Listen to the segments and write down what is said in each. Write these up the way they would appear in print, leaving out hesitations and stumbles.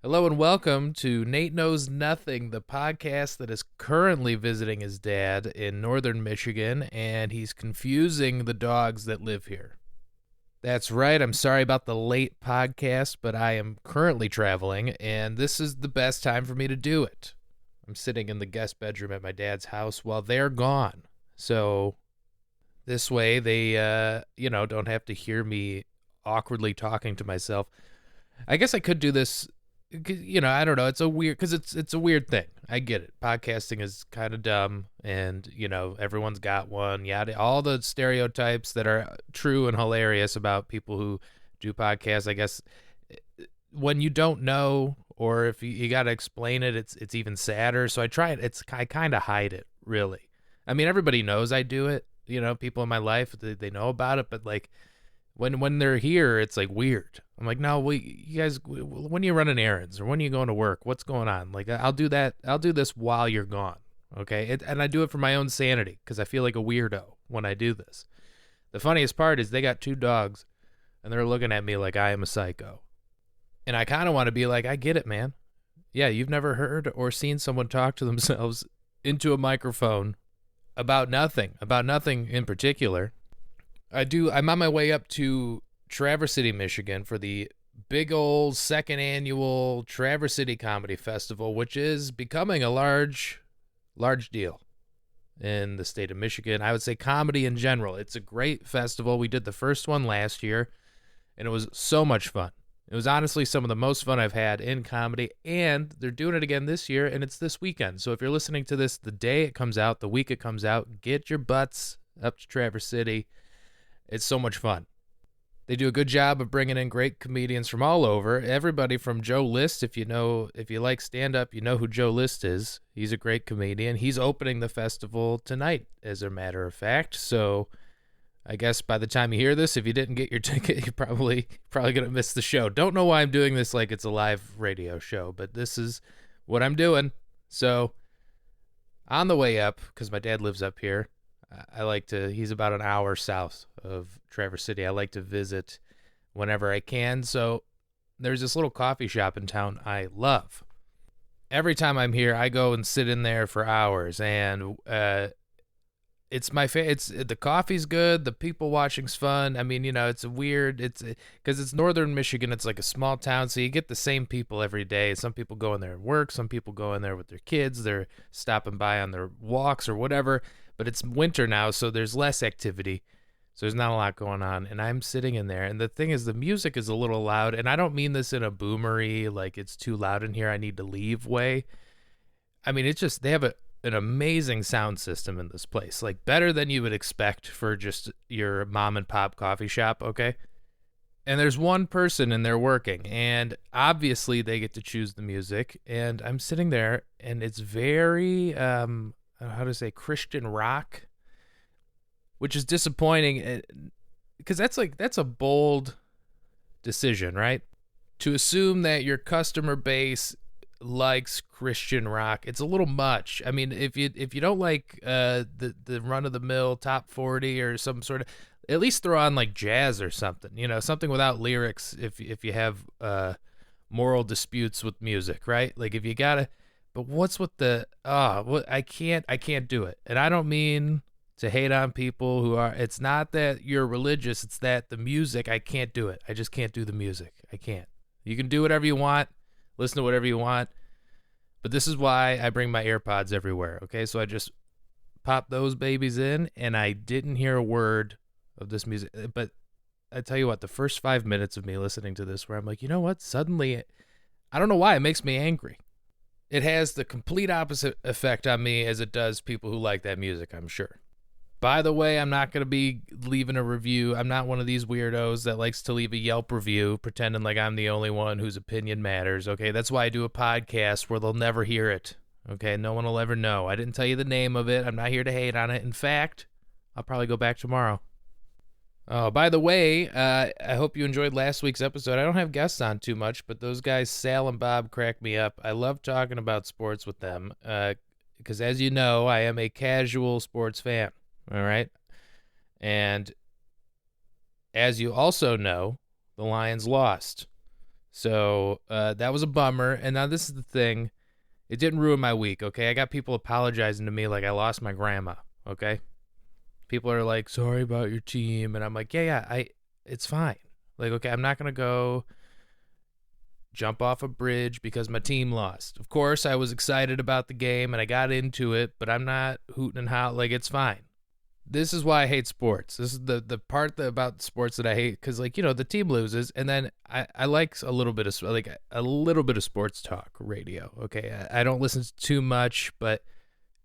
Hello and welcome to Nate Knows Nothing, the podcast that is currently visiting his dad in northern Michigan, and he's confusing the dogs that live here. That's right. I'm sorry about the late podcast, but I am currently traveling, and this is the best time for me to do it. I'm sitting in the guest bedroom at my dad's house while they're gone. So this way they, don't have to hear me awkwardly talking to myself. I guess I could do this. I don't know. It's a weird because it's a weird thing. I get it. Podcasting is kind of dumb, and everyone's got one. Yeah, all the stereotypes that are true and hilarious about people who do podcasts. I guess when you don't know, or if you got to explain it, it's even sadder. So I try it. I kind of hide it, really. I mean, everybody knows I do it. People in my life they know about it, but like when they're here, it's like weird. I'm like, no, you guys, when are you running errands or when are you going to work? What's going on? Like, I'll do that. I'll do this while you're gone. Okay. And I do it for my own sanity because I feel like a weirdo when I do this. The funniest part is they got two dogs and they're looking at me like I am a psycho. And I kind of want to be like, I get it, man. Yeah. You've never heard or seen someone talk to themselves into a microphone about nothing in particular. I'm on my way up to Traverse City, Michigan for the big old second annual Traverse City Comedy Festival, which is becoming a large deal in the state of Michigan. I would say comedy in general. It's a great festival. We did the first one last year, and it was so much fun. It was honestly some of the most fun I've had in comedy, and they're doing it again this year, and it's this weekend. So if you're listening to this the day it comes out, the week it comes out, get your butts up to Traverse City. It's so much fun. They do a good job of bringing in great comedians from all over. Everybody from Joe List, if you like stand-up, you know who Joe List is. He's a great comedian. He's opening the festival tonight, as a matter of fact. So I guess by the time you hear this, if you didn't get your ticket, you're probably going to miss the show. Don't know why I'm doing this like it's a live radio show, but this is what I'm doing. So on the way up, because my dad lives up here, he's about an hour south of Traverse City. I like to visit whenever I can. So there's this little coffee shop in town I love. Every time I'm here, I go and sit in there for hours, and it's my the coffee's good, the people watching's fun. I mean, it's because it's northern Michigan. It's like a small town, so you get the same people every day. Some people go in there and work. Some people go in there with their kids. They're stopping by on their walks or whatever. But it's winter now, so there's less activity. So there's not a lot going on. And I'm sitting in there. And the thing is, the music is a little loud. And I don't mean this in a boomery, like it's too loud in here, I need to leave way. I mean, it's just, they have an amazing sound system in this place. Like better than you would expect for just your mom and pop coffee shop, okay? And there's one person in there working. And obviously they get to choose the music. And I'm sitting there, and it's very... how to say Christian rock, which is disappointing because that's a bold decision, right? To assume that your customer base likes Christian rock, it's a little much. I mean, if you don't like the run of the mill top 40 or some sort of, at least throw on like jazz or something, something without lyrics. If you have moral disputes with music, right? Like if you gotta. But what's with I can't do it. And I don't mean to hate on people who are, it's not that you're religious, it's that the music, I can't do it. I just can't do the music. I can't. You can do whatever you want, listen to whatever you want, but this is why I bring my AirPods everywhere, okay? So I just pop those babies in, and I didn't hear a word of this music. But I tell you what, the first 5 minutes of me listening to this, where I'm like, you know what? Suddenly, I don't know why, it makes me angry. It has the complete opposite effect on me as it does people who like that music, I'm sure. By the way, I'm not going to be leaving a review. I'm not one of these weirdos that likes to leave a Yelp review pretending like I'm the only one whose opinion matters, okay? That's why I do a podcast where they'll never hear it, okay? No one will ever know. I didn't tell you the name of it. I'm not here to hate on it. In fact, I'll probably go back tomorrow. Oh, by the way, I hope you enjoyed last week's episode. I don't have guests on too much, but those guys, Sal and Bob, crack me up. I love talking about sports with them because, as you know, I am a casual sports fan, all right? And as you also know, the Lions lost. So that was a bummer. And now this is the thing. It didn't ruin my week, okay? I got people apologizing to me like I lost my grandma, okay? People are like, sorry about your team. And I'm like, it's fine. Like, okay, I'm not going to go jump off a bridge because my team lost. Of course, I was excited about the game and I got into it, but I'm not hooting and hollering. Like, it's fine. This is why I hate sports. This is the part about sports that I hate because, like, the team loses, and then I like a little bit of sports talk radio. Okay, I don't listen to too much, but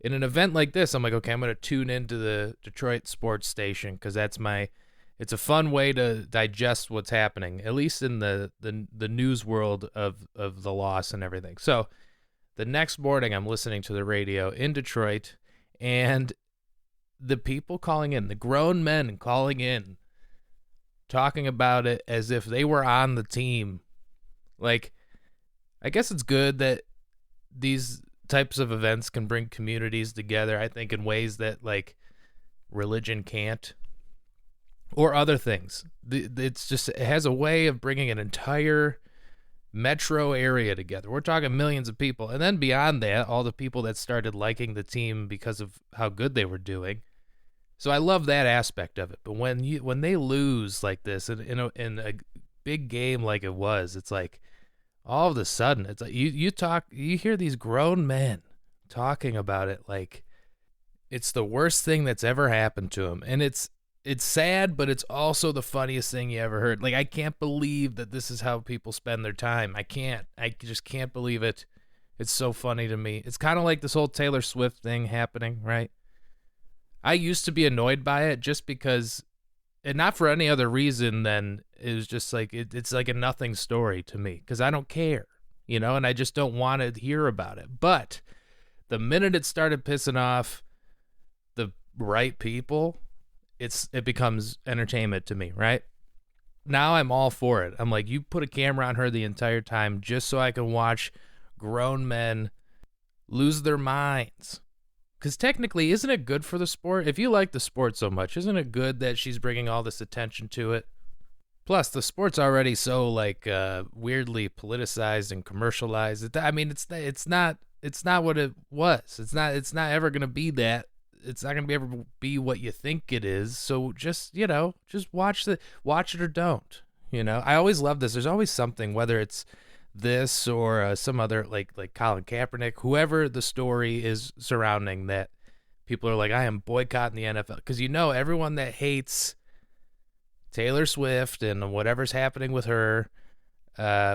in an event like this, I'm like, okay, I'm gonna tune into the Detroit sports station because it's a fun way to digest what's happening, at least in the news world of the loss and everything. So the next morning, I'm listening to the radio in Detroit, and the people calling in, the grown men calling in, talking about it as if they were on the team. Like, I guess it's good that these types of events can bring communities together, I think, in ways that, like, religion can't, or other things. It has a way of bringing an entire metro area together. We're talking millions of people. And then beyond that, all the people that started liking the team because of how good they were doing. So I love that aspect of it. But when they lose like this in a big game like it was, it's like all of a sudden it's like you hear these grown men talking about it like it's the worst thing that's ever happened to them. And it's sad, but it's also the funniest thing you ever heard. Like, I can't believe that this is how people spend their time. I just can't believe it. It's so funny to me. It's kind of like this whole Taylor Swift thing happening, right? I used to be annoyed by it just because, and not for any other reason than it was just like, it's like a nothing story to me because I don't care, and I just don't want to hear about it. But the minute it started pissing off the right people, it becomes entertainment to me, right? Now I'm all for it. I'm like, you put a camera on her the entire time just so I can watch grown men lose their minds. Because technically, isn't it good for the sport? If you like the sport so much, isn't it good that she's bringing all this attention to it? Plus, the sport's already so like weirdly politicized and commercialized. I mean, it's not what it was. It's not ever gonna be that. It's not gonna ever be what you think it is. So just watch it or don't. I always love this. There's always something, whether it's this or some other like Colin Kaepernick, whoever the story is surrounding that, people are like, I am boycotting the NFL because everyone that hates Taylor Swift and whatever's happening with her,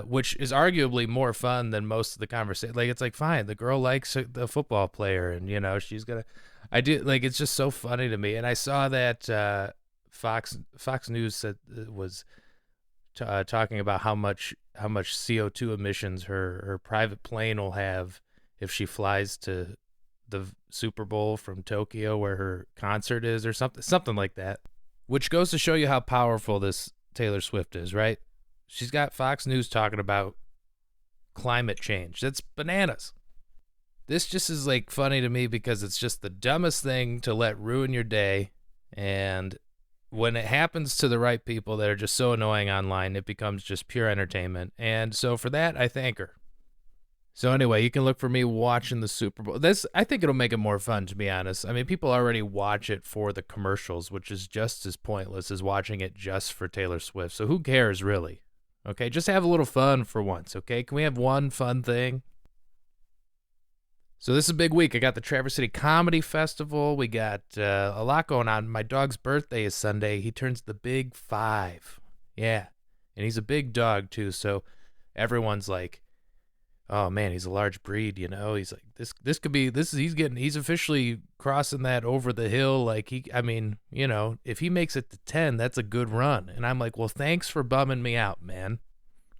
which is arguably more fun than most of the conversation. Like, it's like, fine, the girl likes the football player, and she's gonna. I do like, it's just so funny to me. And I saw that Fox News said was talking about how much CO2 emissions her private plane will have if she flies to the Super Bowl from Tokyo where her concert is, or something like that, which goes to show you how powerful this Taylor Swift is, right? She's got Fox News talking about climate change. That's bananas. This just is like funny to me because it's just the dumbest thing to let ruin your day. And when it happens to the right people that are just so annoying online, it becomes just pure entertainment. And so for that, I thank her. So anyway, you can look for me watching the Super Bowl. I think it'll make it more fun, to be honest. I mean, people already watch it for the commercials, which is just as pointless as watching it just for Taylor Swift. So who cares, really? Okay, just have a little fun for once, okay? Can we have one fun thing? So this is a big week. I got the Traverse City Comedy Festival. We got a lot going on. My dog's birthday is Sunday. He turns the big 5. Yeah, and he's a big dog, too, so everyone's like, oh man, he's a large breed, He's like, this could be he's officially crossing that over the hill. Like, if he makes it to 10, that's a good run. And I'm like, well, thanks for bumming me out, man.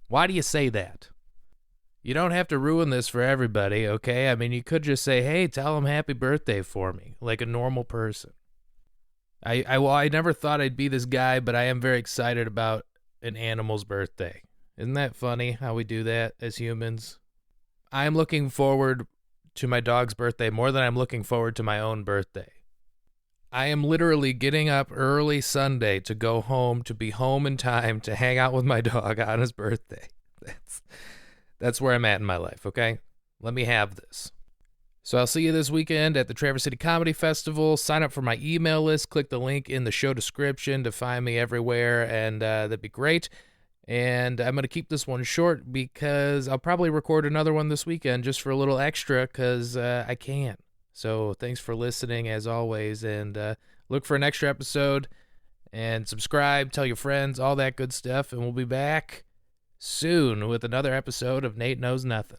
Why do you say that? You don't have to ruin this for everybody, okay? I mean, you could just say, hey, tell him happy birthday for me, like a normal person. I never thought I'd be this guy, but I am very excited about an animal's birthday. Isn't that funny how we do that as humans? I'm looking forward to my dog's birthday more than I'm looking forward to my own birthday. I am literally getting up early Sunday to go home, to be home in time to hang out with my dog on his birthday. That's where I'm at in my life, okay? Let me have this. So I'll see you this weekend at the Traverse City Comedy Festival. Sign up for my email list. Click the link in the show description to find me everywhere, and that'd be great. And I'm going to keep this one short because I'll probably record another one this weekend just for a little extra because I can. So thanks for listening, as always, and look for an extra episode, and subscribe, tell your friends, all that good stuff, and we'll be back soon with another episode of Nate Knows Nothing.